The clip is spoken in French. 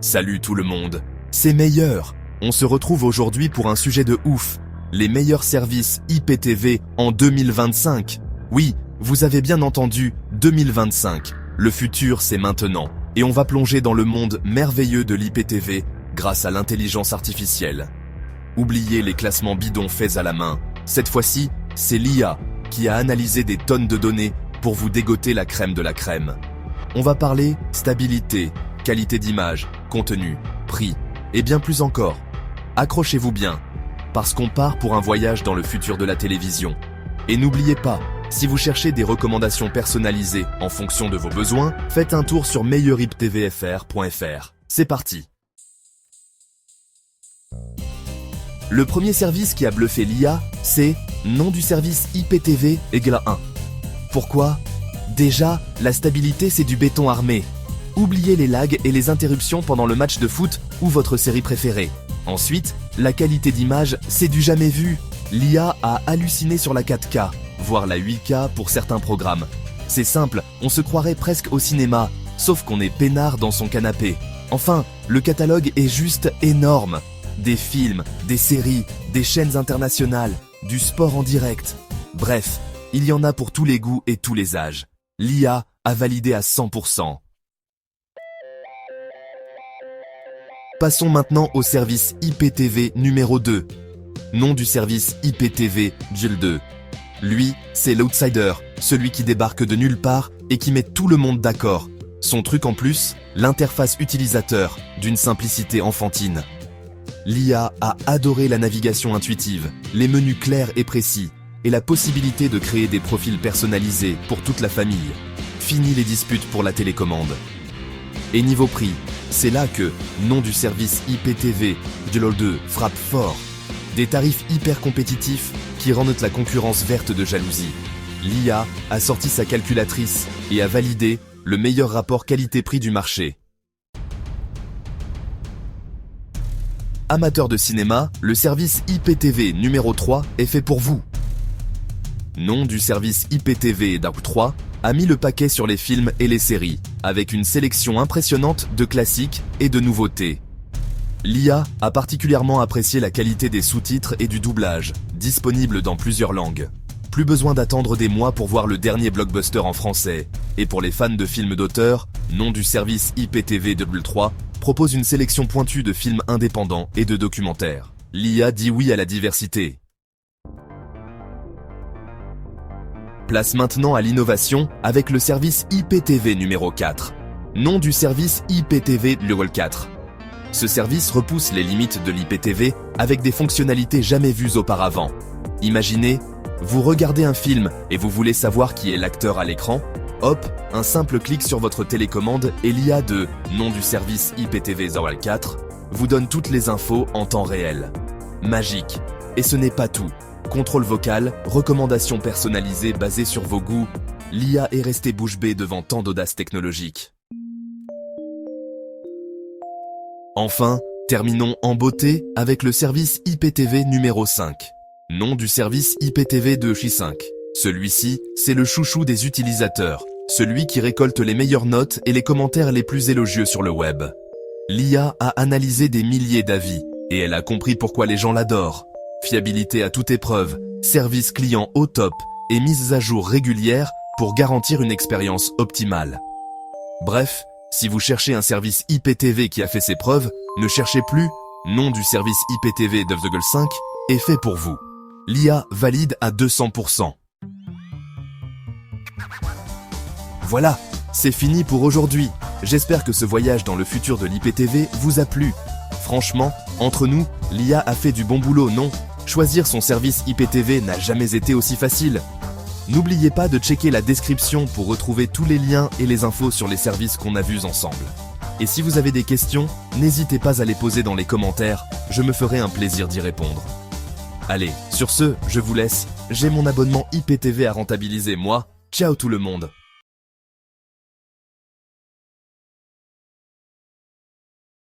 Salut tout le monde, c'est Meilleur. On se retrouve aujourd'hui pour un sujet de ouf. Les meilleurs services IPTV en 2025. Oui, vous avez bien entendu, 2025. Le futur, c'est maintenant. Et on va plonger dans le monde merveilleux de l'IPTV grâce à l'intelligence artificielle. Oubliez les classements bidons faits à la main. Cette fois-ci, c'est l'IA qui a analysé des tonnes de données pour vous dégoter la crème de la crème. On va parler stabilité, qualité d'image, contenu, prix et bien plus encore. Accrochez-vous bien, parce qu'on part pour un voyage dans le futur de la télévision. Et n'oubliez pas, si vous cherchez des recommandations personnalisées en fonction de vos besoins, faites un tour sur meilleuriptvfr.fr. C'est parti. Le premier service qui a bluffé l'IA, c'est nom du service IPTV égale 1. Pourquoi ? Déjà, la stabilité c'est du béton armé. Oubliez les lags et les interruptions pendant le match de foot ou votre série préférée. Ensuite, la qualité d'image, c'est du jamais vu. L'IA a halluciné sur la 4K, voire la 8K pour certains programmes. C'est simple, on se croirait presque au cinéma, sauf qu'on est peinard dans son canapé. Enfin, le catalogue est juste énorme. Des films, des séries, des chaînes internationales, du sport en direct. Bref, il y en a pour tous les goûts et tous les âges. L'IA a validé à 100%. Passons maintenant au service IPTV numéro 2. Nom du service IPTV GIL2. Lui, c'est l'outsider, celui qui débarque de nulle part et qui met tout le monde d'accord. Son truc en plus, l'interface utilisateur, d'une simplicité enfantine. L'IA a adoré la navigation intuitive, les menus clairs et précis, et la possibilité de créer des profils personnalisés pour toute la famille. Fini les disputes pour la télécommande. Et niveau prix, c'est là que nom du service IPTV GIL2 frappe fort. Des tarifs hyper compétitifs qui rendent la concurrence verte de jalousie. L'IA a sorti sa calculatrice et a validé le meilleur rapport qualité-prix du marché. Amateurs de cinéma, le service IPTV numéro 3 est fait pour vous. Nom du service IPTV DARK 3 a mis le paquet sur les films et les séries, avec une sélection impressionnante de classiques et de nouveautés. L'IA a particulièrement apprécié la qualité des sous-titres et du doublage, disponibles dans plusieurs langues. Plus besoin d'attendre des mois pour voir le dernier blockbuster en français. Et pour les fans de films d'auteur, nom du service IPTV Double 3 propose une sélection pointue de films indépendants et de documentaires. L'IA dit oui à la diversité. Place maintenant à l'innovation avec le service IPTV numéro 4. Nom du service IPTV Level 4. Ce service repousse les limites de l'IPTV avec des fonctionnalités jamais vues auparavant. Imaginez, vous regardez un film et vous voulez savoir qui est l'acteur à l'écran. Hop, un simple clic sur votre télécommande et l'IA de nom du service IPTV Level 4 vous donne toutes les infos en temps réel. Magique. Et ce n'est pas tout. Contrôle vocal, recommandations personnalisées basées sur vos goûts. L'IA est restée bouche bée devant tant d'audace technologique. Enfin, terminons en beauté avec le service IPTV numéro 5. Nom du service IPTV de J5. Celui-ci, c'est le chouchou des utilisateurs, celui qui récolte les meilleures notes et les commentaires les plus élogieux sur le web. L'IA a analysé des milliers d'avis, et elle a compris pourquoi les gens l'adorent. Fiabilité à toute épreuve, service client au top et mises à jour régulières pour garantir une expérience optimale. Bref, si vous cherchez un service IPTV qui a fait ses preuves, ne cherchez plus, nom du service IPTV 9,5 est fait pour vous. L'IA valide à 200%. Voilà, c'est fini pour aujourd'hui. J'espère que ce voyage dans le futur de l'IPTV vous a plu. Franchement, entre nous, l'IA a fait du bon boulot, non ? Choisir son service IPTV n'a jamais été aussi facile. N'oubliez pas de checker la description pour retrouver tous les liens et les infos sur les services qu'on a vus ensemble. Et si vous avez des questions, n'hésitez pas à les poser dans les commentaires, je me ferai un plaisir d'y répondre. Allez, sur ce, je vous laisse, j'ai mon abonnement IPTV à rentabiliser moi, ciao tout le monde.